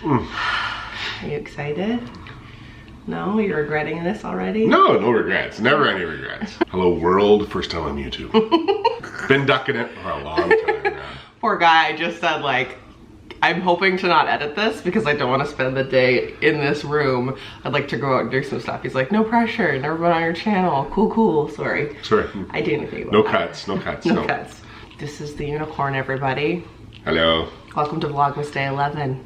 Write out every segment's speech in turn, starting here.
Are you excited? No? You're regretting this already? No, no regrets. Never any regrets. Hello world, first time on YouTube. Been ducking it for a long time now. Poor guy just said like, I'm hoping to not edit this because I don't want to spend the day in this room. I'd like to go out and do some stuff. He's like, no pressure, never been on your channel. Cool, sorry. Sorry. I didn't think about No that. cuts, no cuts. No cuts. This is the unicorn, everybody. Hello. Welcome to Vlogmas Day 11.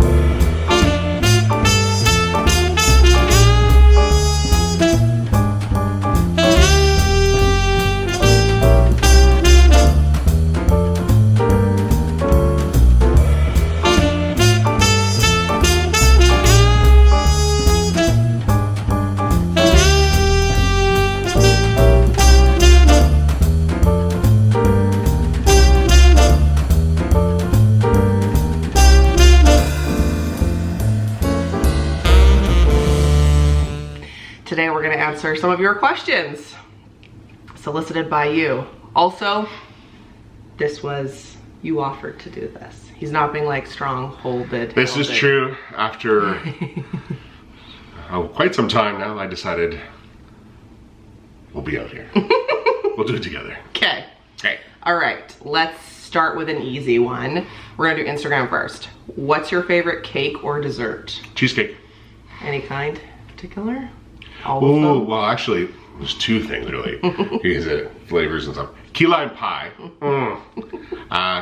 Today we're going to answer some of your questions solicited by you. Also, you offered to do this. He's not being like strong-holded. This is true. After quite some time now, I decided we'll be out here. We'll do it together. Okay. Okay. All right, let's start with an easy one. We're going to do Instagram first. What's your favorite cake or dessert? Cheesecake. Any kind particular? All of Oh, them? well, actually, there's two things really. Here's the flavors and stuff. Key lime pie.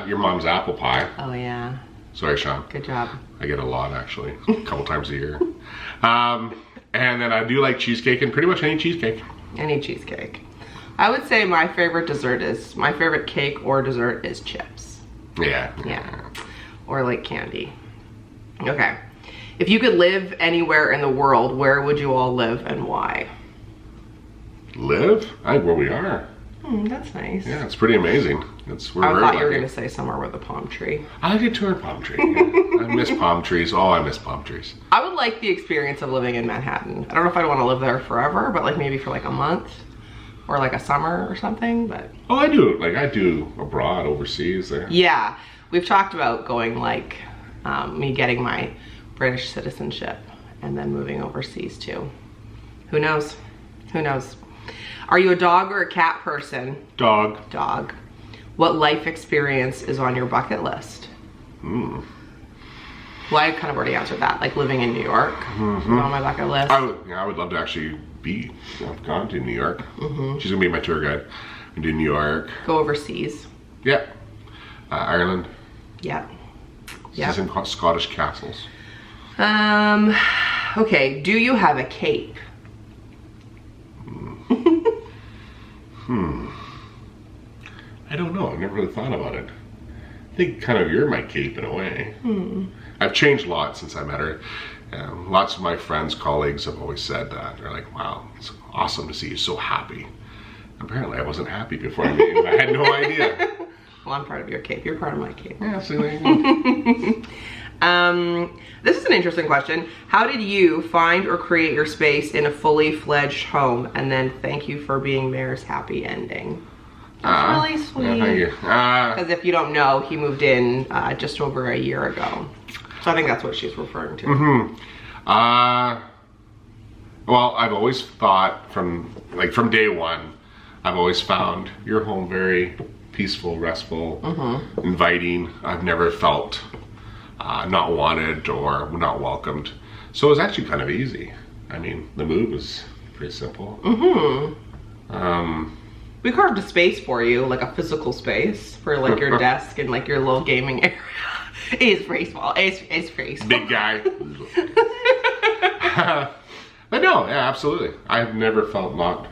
Your mom's apple pie. Oh yeah. Sorry, Sean. Good job. I get a lot actually, a couple times a year. And then I do like cheesecake and pretty much any cheesecake. Any cheesecake. I would say my favorite cake or dessert is chips. Yeah. Yeah. Or like candy. Okay. If you could live anywhere in the world, where would you all live and why? Live? I think where we are. That's nice. Yeah, it's pretty amazing. I thought you were going to say somewhere with a palm tree. I like a tour palm tree. Yeah. I miss palm trees. Oh, I miss palm trees. I would like the experience of living in Manhattan. I don't know if I'd want to live there forever, but like maybe for like a month or like a summer or something, but. Oh, I do. Like I do abroad, overseas there. Yeah. We've talked about going like, me getting my British citizenship and then moving overseas too. Who knows? Who knows? Are you a dog or a cat person? Dog. Dog. What life experience is on your bucket list? Well, I kind of already answered that, like living in New York is on my bucket list. I would love to actually be. I've gone to New York. She's gonna be my tour guide. I'm doing New York. Go overseas. Yeah. Ireland. Yeah. She's in Scottish castles. Okay, do you have a cape? I don't know. I've never really thought about it. I think kind of you're my cape in a way. I've changed a lot since I met her. Lots of my friends, colleagues have always said that. They're like, wow, it's awesome to see you so happy. Apparently I wasn't happy before I met you. I had no idea. Well, I'm part of your cape. You're part of my cape. Yeah, see, there you go. This is an interesting question. How did you find or create your space in a fully fledged home? And then thank you for being Mare's happy ending. That's really sweet. Yeah, thank you. Because if you don't know, he moved in just over a year ago. So I think that's what she's referring to. Well, I've always thought from day one, I've always found your home very peaceful, restful, inviting. I've never felt not wanted or not welcomed. So it was actually kind of easy. I mean, the move was pretty simple. We carved a space for you, like a physical space for like your desk and like your little gaming area. It's pretty small. It's pretty small. Big guy. But no, yeah, absolutely. I've never felt not.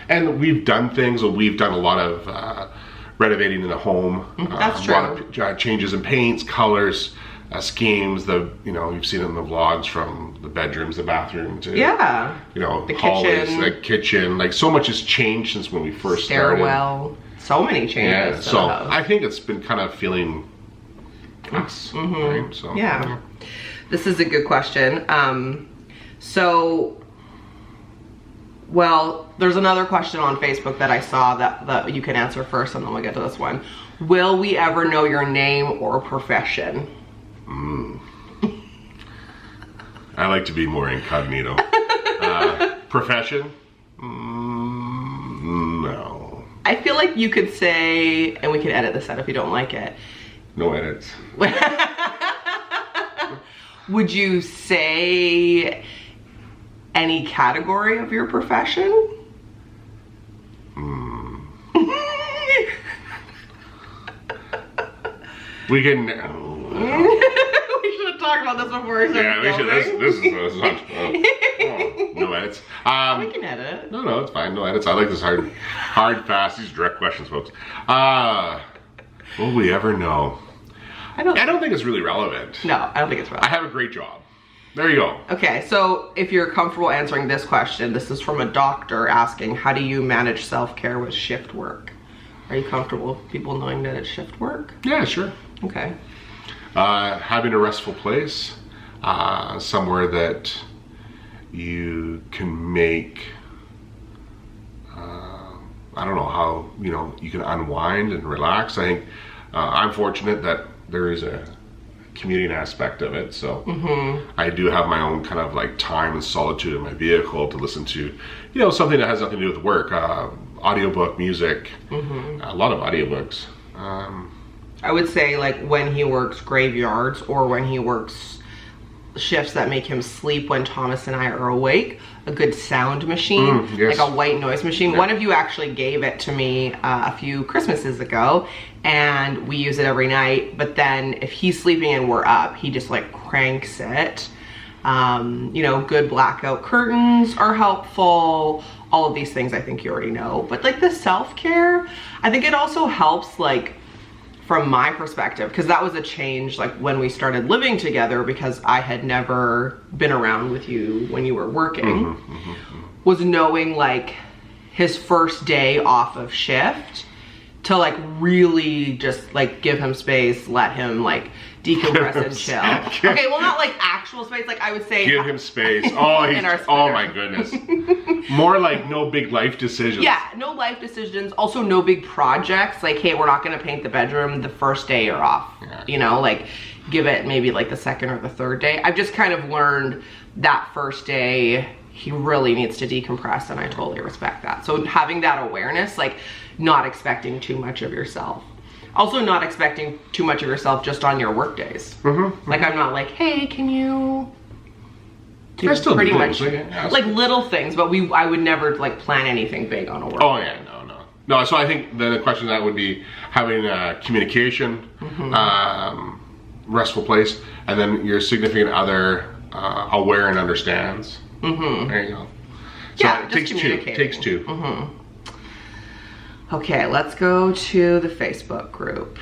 And we've done things, or we've done a lot of renovating in the home. That's true. A lot of changes in paints, colors, schemes. You've seen it in the vlogs, from the bedrooms, the bathroom, to the hallways, kitchen. the kitchen. Like so much has changed since when we first Stairwell. So many changes. Yeah, to so the house. I think it's been kind of feeling us. Right? So Yeah. This is a good question. Well, there's another question on Facebook that I saw that you can answer first, and then we'll get to this one. Will we ever know your name or profession? I like to be more incognito. Profession? No. I feel like you could say, and we can edit this out if you don't like it. No edits. Would you say any category of your profession? We can. We should talk about this before we start. Yeah, we should. This is no edits. We can edit. No, it's fine. No edits. I like this hard, fast. These direct questions, folks. Will we ever know? I don't think it's really relevant. No, I don't think it's relevant. I have a great job. There you go. Okay, so if you're comfortable answering this question, this is from a doctor asking, how do you manage self-care with shift work? Are you comfortable with people knowing that it's shift work? Yeah, sure. Okay. Having a restful place, somewhere that you can make, I don't know how, you can unwind and relax. I think I'm fortunate that there is a commuting aspect of it, so I do have my own kind of like time and solitude in my vehicle to listen to, something that has nothing to do with work, audiobook, music, a lot of audiobooks. I would say like when he works graveyards or when he works shifts that make him sleep when Thomas and I are awake, a good sound machine, yes. like a white noise machine. Yeah. One of you actually gave it to me a few Christmases ago, and we use it every night, but then if he's sleeping and we're up, he just like cranks it. Good blackout curtains are helpful. All of these things I think you already know, but like the self-care, I think it also helps, like from my perspective, because that was a change like when we started living together, because I had never been around with you when you were working, was knowing like his first day off of shift to like really just like give him space, let him like decompress and chill. Okay, well not like actual space, like I would say give him space. Oh my goodness. More like no big life decisions. Yeah, no life decisions. Also no big projects. Like, hey, we're not gonna paint the bedroom the first day you're off. Yeah. Like give it maybe like the second or the third day. I've just kind of learned that first day he really needs to decompress, and I totally respect that. So having that awareness, like not expecting too much of yourself. Also not expecting too much of yourself just on your work days. Like I'm not like, hey, can you I still pretty do much things, like little things, but I would never like plan anything big on a work. Oh yeah, no. So I think the question that would be having communication, restful place, and then your significant other aware and understands. There you go. So Yeah, it takes two. It takes two. Okay, let's go to the Facebook group.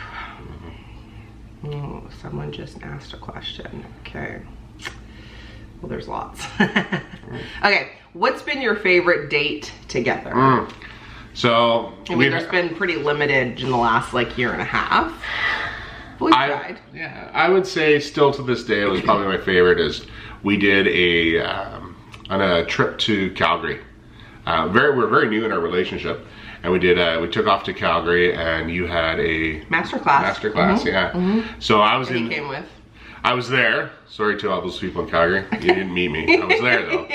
Someone just asked a question. Okay. Well, there's lots. Okay, what's been your favorite date together? So, I mean, there's been pretty limited in the last like year and a half. But we tried. Yeah, I would say still to this day, it was probably my favorite is we did on a trip to Calgary. We're very new in our relationship. And we took off to Calgary, and you had a masterclass, yeah. So I was he came with. I was there. Sorry to all those people in Calgary. You didn't meet me. I was there though.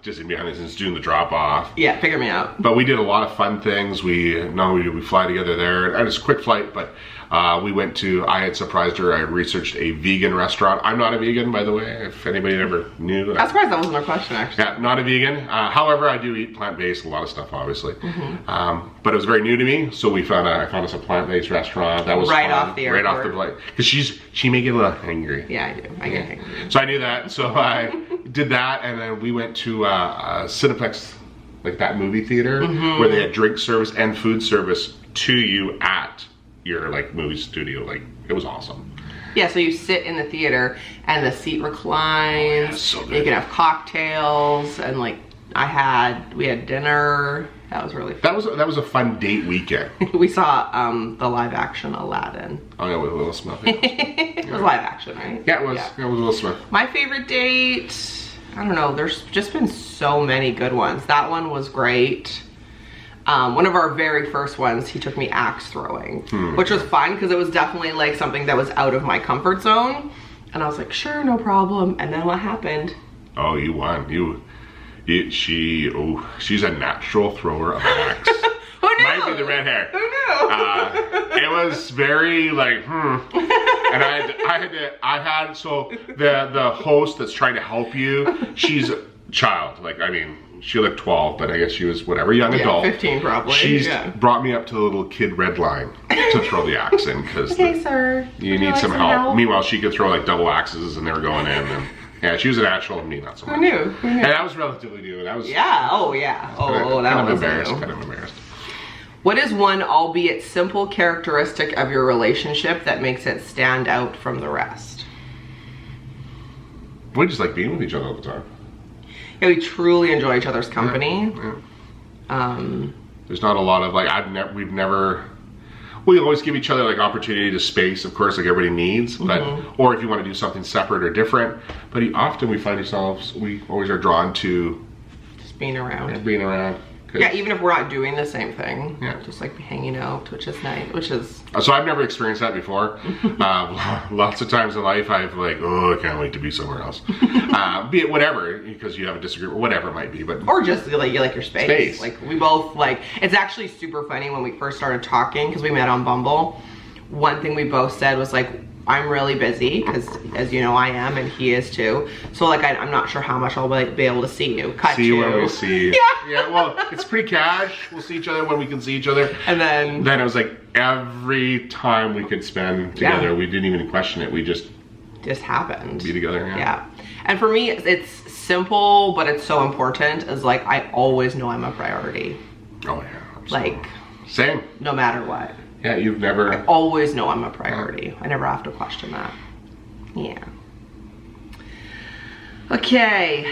Just in behind the scenes doing the drop off. Yeah, figure me out. But we did a lot of fun things. We fly together there. And it's a quick flight, but we went to, I had surprised her, I researched a vegan restaurant. I'm not a vegan, by the way, if anybody ever knew. I'm surprised that wasn't a question, actually. Yeah, not a vegan. However, I do eat plant-based, a lot of stuff, obviously. But it was very new to me, so I found us a plant-based restaurant. That was right fun. Off the airport. Right off the flight. Because she may get a little hangry. Yeah, I do. I get hangry. So I knew that, so I did that, and then we went to Cineplex, like that movie theater, where they had drink service and food service to you at your like movie studio. Like it was awesome. Yeah, so you sit in the theater and the seat reclines. So good. You can have cocktails, and like we had dinner. That was really fun. That was a fun date weekend. We saw the live action Aladdin. Oh yeah, with Will Smith. It was live action, right? Yeah, it was. Yeah, it was Will Smith. My favorite date, I don't know. There's just been so many good ones. That one was great. One of our very first ones, he took me axe throwing, which was fun because it was definitely like something that was out of my comfort zone. And I was like, sure, no problem. And then what happened? Oh, you won. She's a natural thrower of an axe. Who knew? Might be the red hair. Who knew? It was very like, And I had so the host that's trying to help you, she's a child. Like, I mean, she looked 12, but I guess she was whatever, young adult. 15 probably. She's brought me up to the little kid red line to throw the axe in, because okay, sir. You need some help. Meanwhile, she could throw like double axes and they were going in. And yeah, she was a natural, and me not so much. Who knew? And that was relatively new. And I was yeah. Oh yeah. Oh, that was embarrassed. new. Kind of embarrassed. What is one, albeit simple, characteristic of your relationship that makes it stand out from the rest? We just like being with each other all the time. Yeah, we truly enjoy each other's company. Yeah. There's not a lot of like we always give each other like opportunity to space, of course, like everybody needs, but or if you want to do something separate or different. But often we find ourselves, we always are drawn to just being around. Yeah, being around. Yeah, even if we're not doing the same thing. Yeah. Just like hanging out, which is nice, which is... So I've never experienced that before. Lots of times in life I've like, oh, I can't wait to be somewhere else. Be it whatever, because you have a disagreement, whatever it might be. But or just like you like your space. Like we both like, it's actually super funny when we first started talking, because we met on Bumble. One thing we both said was like, I'm really busy, because as you know I am, and he is too. So like I'm not sure how much I'll be able to see you. See you when we see. Yeah, well, it's pretty cash. We'll see each other when we can see each other. And then it was like every time we could spend together, we didn't even question it. We just happened. Be together. Yeah. And for me, it's simple, but it's so important. Is like I always know I'm a priority. Oh yeah. Absolutely. Like same. No matter what. Yeah, you've never... I always know I'm a priority. I never have to question that. Yeah. Okay.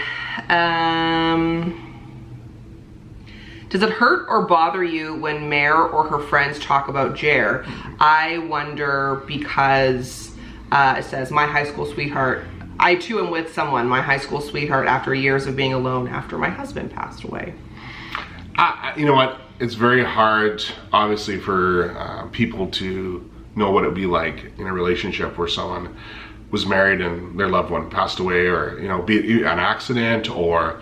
Does it hurt or bother you when Mare or her friends talk about Jer? I wonder because it says, my high school sweetheart. I too am with someone, my high school sweetheart, after years of being alone after my husband passed away. You know what? It's very hard, obviously, for people to know what it would be like in a relationship where someone was married and their loved one passed away, or be it an accident or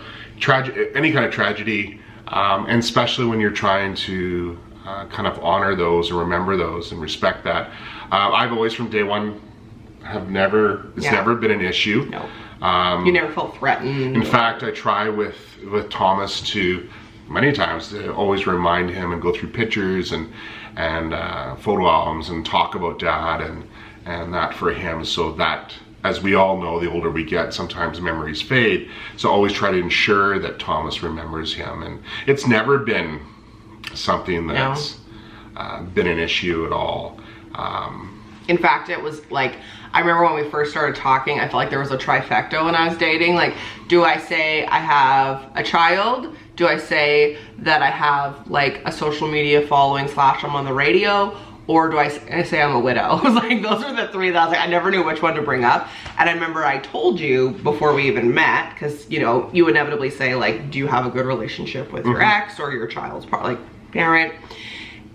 any kind of tragedy, and especially when you're trying to kind of honor those and remember those and respect that. I've always, from day one, it's never been an issue. No. You never felt threatened. In fact, I try with Thomas to many times to always remind him and go through pictures and photo albums and talk about Dad and that for him, so that, as we all know, the older we get, sometimes memories fade. So always try to ensure that Thomas remembers him, and it's never been something that's been an issue at all. In fact, it was like, I remember when we first started talking, I felt like there was a trifecta when I was dating. Like, do I say I have a child? Do I say that I have like a social media following / I'm on the radio? Or do I say I'm a widow? I was like, those are the three that I was like, I never knew which one to bring up. And I remember I told you before we even met, because you inevitably say like, do you have a good relationship with your ex or your child's parent?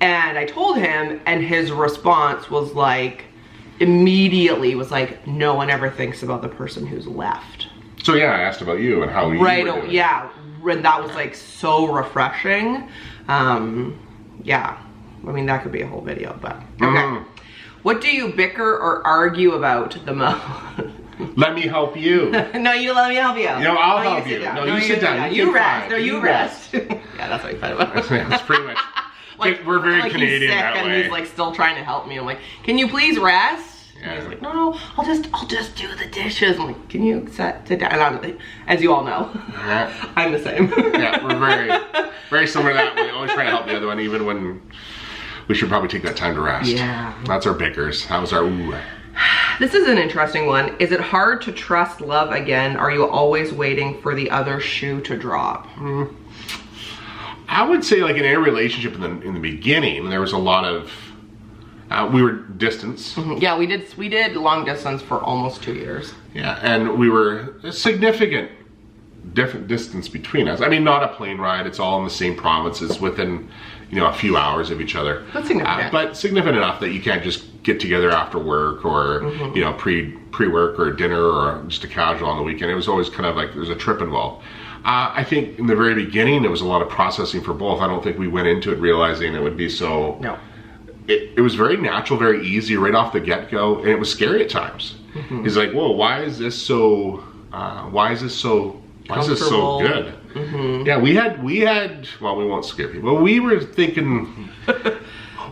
And I told him, and his response was like, immediately was like, no one ever thinks about the person who's left. So yeah, I asked about you and how you were doing. Yeah, and that was like so refreshing. Yeah, I mean that could be a whole video, but okay. What do you bicker or argue about the most? Let me help you. No, you let me help you. I'll help you. No, you sit down. You rest. No, you rest. Yeah, that's what you said about it. That's pretty much. Like, we're very Canadian he's sick that and way. He's like still trying to help me. I'm like, can you please rest? Yeah. And he's like, no, I'll just do the dishes. I'm like, can you sit down? And I'm like, as you all know, I'm the same. Yeah, we're very similar to that. We always try to help the other one, even when we should probably take that time to rest. Yeah. That's our bickers. How's our ooh? This is an interesting one. Is it hard to trust love again? Are you always waiting for the other shoe to drop? I would say, like, in any relationship in the beginning, there was a lot of we were distance. Yeah, we did long distance for almost 2 years. Yeah, and we were a significant different distance between us. I mean, not a plane ride. It's all in the same provinces within, you know, a few hours of each other. That's significant. But significant enough that you can't just get together after work or, you know, pre-work or dinner or just a casual on the weekend. It was always kind of like there's a trip involved. I think in the very beginning, there was a lot of processing for both. I don't think we went into it realizing it would be so... No. It was very natural, very easy right off the get-go, and it was scary at times. He's like, whoa, why is this so good? Yeah, we had, well, we won't scare people. We were thinking,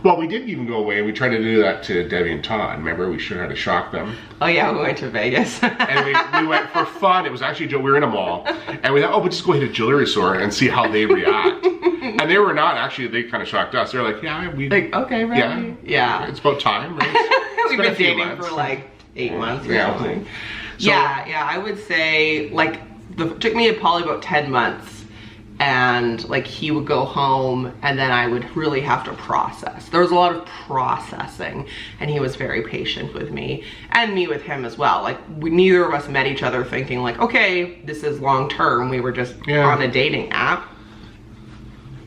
well, we didn't even go away, and we tried to do that to Debbie and Todd. Remember, we sure had to shock them. Oh yeah, we went to Vegas. And we went for fun. It was actually, we were in a mall, and we thought, oh, we'll just go hit a jewelry store and see how they react. And they were not, actually, they kind of shocked us. They're like, yeah, like, okay, right? Yeah. It's about time, right? We've been dating for like 8 months or something. So, yeah, I would say, like, it took me probably about 10 months, and like he would go home and then I would really have to process. There was a lot of processing, and he was very patient with me, and me with him as well. Like, neither of us met each other thinking like, okay, this is long term. We were just on a dating app.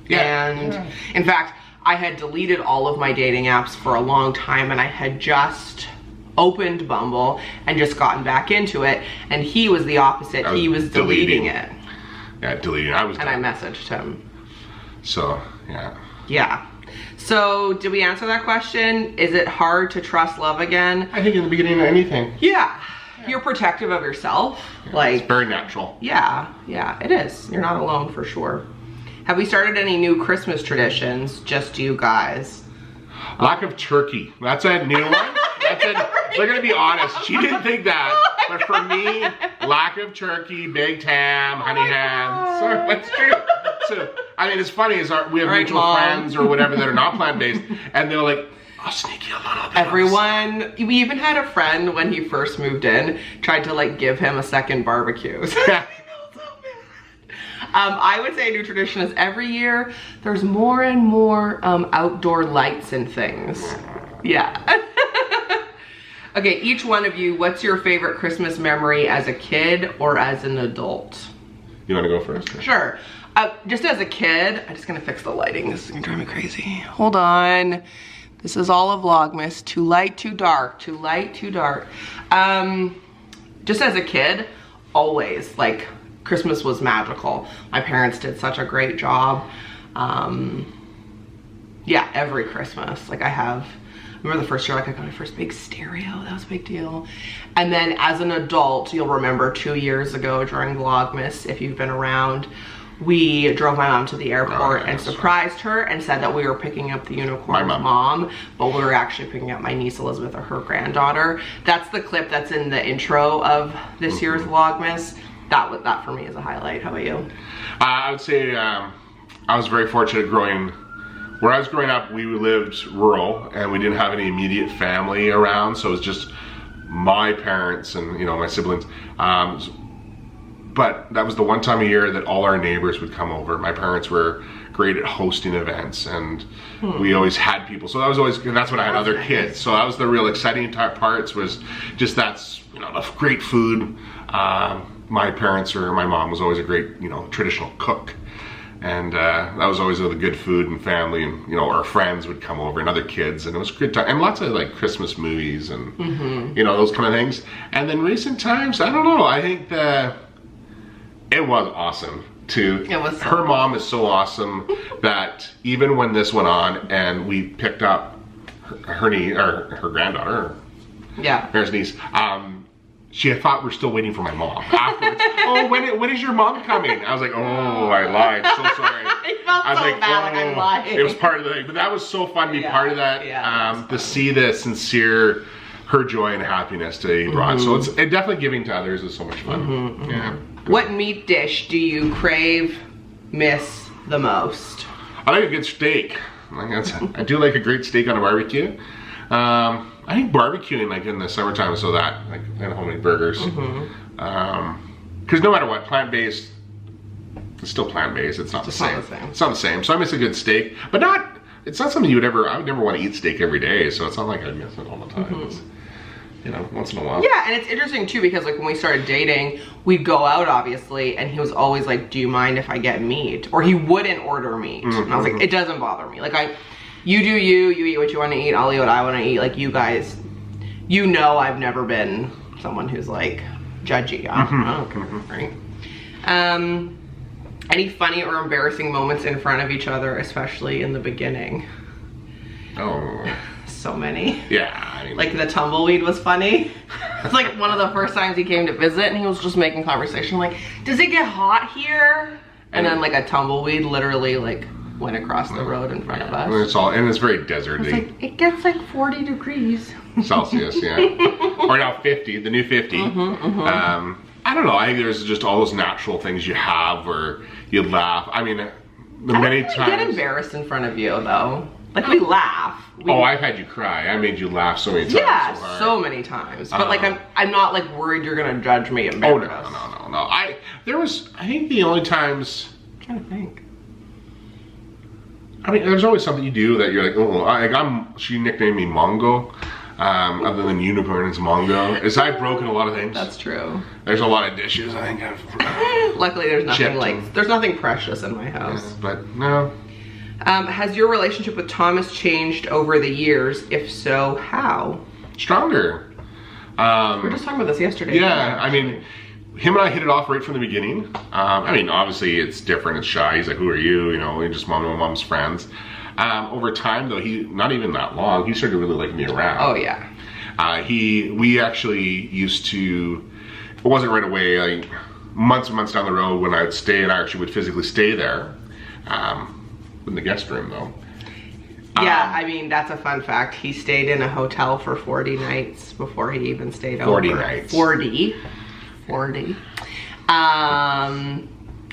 And in fact, I had deleted all of my dating apps for a long time, and I had just opened Bumble and just gotten back into it, and he was the opposite. He was deleting it. Yeah, deleting. I messaged him. So, yeah. Yeah. So, did we answer that question? Is it hard to trust love again? I think in the beginning of anything. Yeah. You're protective of yourself. Yeah, like, it's very natural. Yeah, it is. You're not alone for sure. Have we started any new Christmas traditions, just you guys? Lack of turkey. That's a new one. We're gonna be honest, she didn't think that. But for me, lack of turkey, baked ham, honey ham. So that's true. So, I mean, it's funny, we have mutual friends or whatever that are not plant-based, and they're like, I'll sneak you a little bit. Everyone, we even had a friend when he first moved in, tried to like give him a second barbecue. I would say a new tradition is every year there's more and more outdoor lights and things. Yeah. Okay, each one of you, what's your favorite Christmas memory as a kid or as an adult? You want to go first? Sure. Just as a kid, I'm just gonna fix the lighting. This is gonna drive me crazy. Hold on. This is all a Vlogmas. Too light, too dark. Too light, too dark. Just as a kid, always, like, Christmas was magical. My parents did such a great job. Yeah, every Christmas. Like, I remember the first year, like, I got my first big stereo. That was a big deal. And then as an adult, you'll remember 2 years ago during Vlogmas, if you've been around, we drove my mom to the airport and surprised her and said that we were picking up the unicorn's mom, but we were actually picking up my niece Elizabeth or her granddaughter. That's the clip that's in the intro of this year's Vlogmas. That for me is a highlight. How about you? I would say I was very fortunate where I was growing up. We lived rural and we didn't have any immediate family around, so it was just my parents and, you know, my siblings. But that was the one time a year that all our neighbors would come over. My parents were great at hosting events, and we always had people. So that's when I had other kids. So that was the real exciting parts, was just you know, the great food. My parents or my mom was always a great, you know, traditional cook. And that was always the good food and family, and, you know, our friends would come over and other kids, and it was a good time. And lots of like Christmas movies and, you know, those kind of things. And then recent times, I don't know, I think it was awesome too. Her mom is so awesome that even when this went on and we picked up her granddaughter, her niece, she had thought we're still waiting for my mom afterwards. Oh, when is your mom coming? I was like, oh, I lied. So sorry. I was so like, bad, like I'm lying. It was part of the thing, but that was so fun to be part of that. To see the her joy and happiness that he brought. So it's definitely giving to others is so much fun. Yeah. What meat dish do you crave, miss the most? I like a good steak. I do like a great steak on a barbecue. I think barbecuing like in the summertime, so that like homemade burgers. Because no matter what, plant-based, it's still plant-based. It's not the same. It's not the same. So I miss a good steak, but it's not something I would never want to eat steak every day. So it's not like I miss it all the time. you know, once in a while. Yeah, and it's interesting too because like when we started dating, we'd go out obviously, and he was always like, "Do you mind if I get meat?" Or he wouldn't order meat, and I was like, "It doesn't bother me. Like you do you eat what you want to eat. I'll eat what I want to eat. Like you guys, you know, I've never been someone who's like judgy. I don't care, right? Any funny or embarrassing moments in front of each other, especially in the beginning? Oh. So many. Yeah, I mean, like the tumbleweed was funny. It's like one of the first times he came to visit and he was just making conversation like, does it get hot here? And then like a tumbleweed literally like went across the road in front of us. And it's very deserty. Like, it gets like 40 degrees. Celsius, yeah. Or now 50, the new 50. I don't know, I think there's just all those natural things you have where you laugh. I mean, many times. I get embarrassed in front of you though. Like we laugh. I've had you cry. I made you laugh so many times. Yeah, so many times. But like I'm not like worried you're gonna judge me embarrassed. Oh no. I think the only times. I'm trying to think. I mean, there's always something you do that you're like, she nicknamed me Mongo. Other than unicorn, it's Mongo. I've broken a lot of things. That's true. There's a lot of dishes I think I've luckily there's nothing there's nothing precious in my house. Yeah, but no. Has your relationship with Thomas changed over the years? If so, how? Stronger. We were just talking about this yesterday. Yeah, I mean, him and I hit it off right from the beginning. I mean, obviously it's different, it's shy. He's like, who are you? You know, we're just mom's friends. Over time though, not even that long, he started really liking me around. Oh yeah. We actually used to, it wasn't right away, like months and months down the road when I'd stay, and I actually would physically stay there. In the guest room though. Yeah, I mean, that's a fun fact. He stayed in a hotel for 40 nights before he even stayed 40 over. nights. 40.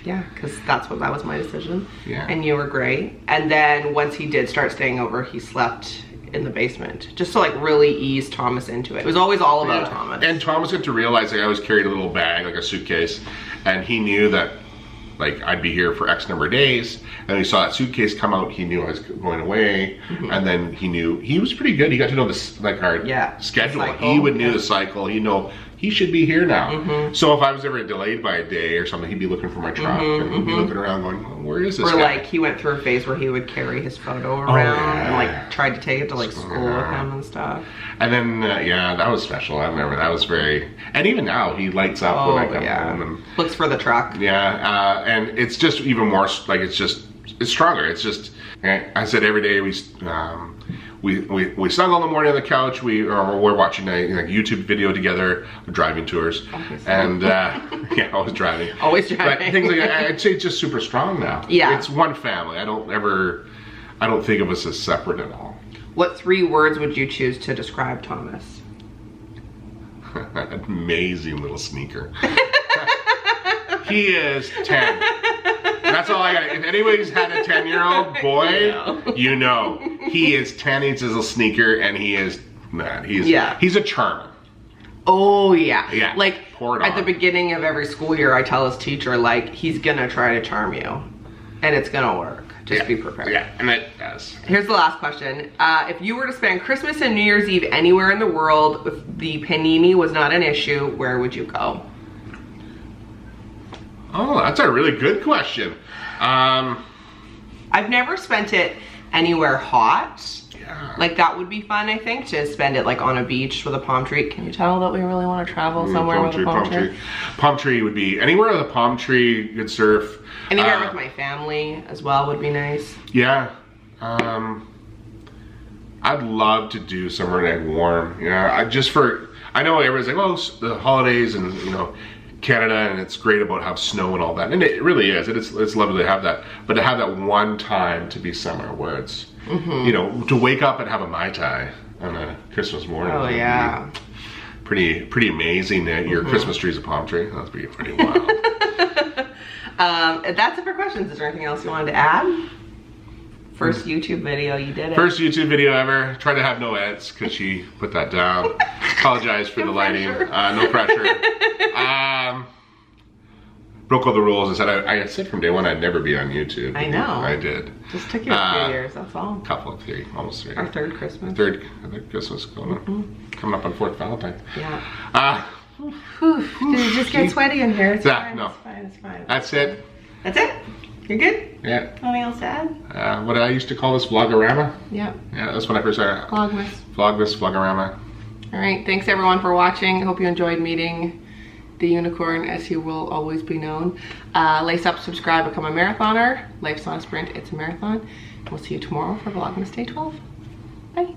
Yeah, because that was my decision. Yeah. And you were great. And then once he did start staying over, he slept in the basement. Just to like really ease Thomas into it. It was always all about Thomas. And Thomas got to realize like I always carried a little bag, like a suitcase. And he knew that like I'd be here for X number of days, and he saw that suitcase come out. He knew I was going away, and then he knew he was pretty good. He got to know this like our schedule. He would know the cycle. He know he should be here now. So if I was ever delayed by a day or something, he'd be looking for my truck, and he'd be looking around going, well, "Where is this?" Or guy? Like he went through a phase where he would carry his photo around and like tried to take it to like school with him and stuff. And then yeah, that was special. I remember that was very. And even now, he lights up when I come home and looks for the truck. Yeah, and it's just even more like it's stronger. It's just I said every day we snuggle in the morning on the couch. We're watching a YouTube video together, driving tours, and yeah, always driving. Always driving. But things like I'd say it's just super strong now. Yeah, it's one family. I don't think of us as separate at all. What 3 words would you choose to describe Thomas? Amazing little sneaker. He is 10. That's all I got. If anybody's had a 10-year-old boy, you know. He is 10, he's a little sneaker, and he is, man, he's a charmer. Oh yeah. Yeah. Like at the beginning of every school year, I tell his teacher, like, he's gonna try to charm you. And it's gonna work. Just be prepared. Yeah, and it does. Here's the last question. If you were to spend Christmas and New Year's Eve anywhere in the world, if the panini was not an issue, where would you go? Oh, that's a really good question. I've never spent it anywhere hot. Yeah. Like that would be fun, I think, to spend it like on a beach with a palm tree. Can you tell that we really want to travel somewhere with a palm tree? Palm tree would be anywhere with a palm tree, good surf. Anywhere with my family as well would be nice. Yeah. I'd love to do somewhere like warm. Yeah. I know everybody's like, well, the holidays and Canada, and it's great about have snow and all that, and it really is. It's lovely to have that, but to have that one time to be somewhere where it's to wake up and have a Mai Tai on a Christmas morning. Oh yeah, pretty amazing. That your Christmas tree's a palm tree. That'd be pretty wild. That's it for questions. Is there anything else you wanted to add? First YouTube video, you did it. First YouTube video ever. Tried to have no edits because she put that down. Apologize for the lighting. No pressure. broke all the rules and said, I said from day one I'd never be on YouTube. I know. I did. Just took you a few years, that's all. Couple of 3, almost 3. Our third Christmas. Third Christmas coming up on 4th Valentine. Yeah. Did it just get sweaty in here? It's fine, no. It's fine, it's fine. That's it. That's it? You're good? Yeah. Anything else to add? What I used to call this vlogorama. Yeah. Yeah, that's when I first started. Vlogmas. Vlogorama. All right, thanks everyone for watching. Hope you enjoyed meeting the unicorn, as he will always be known. Lace up, subscribe, become a marathoner. Life's not a sprint, it's a marathon. We'll see you tomorrow for Vlogmas Day 12. Bye.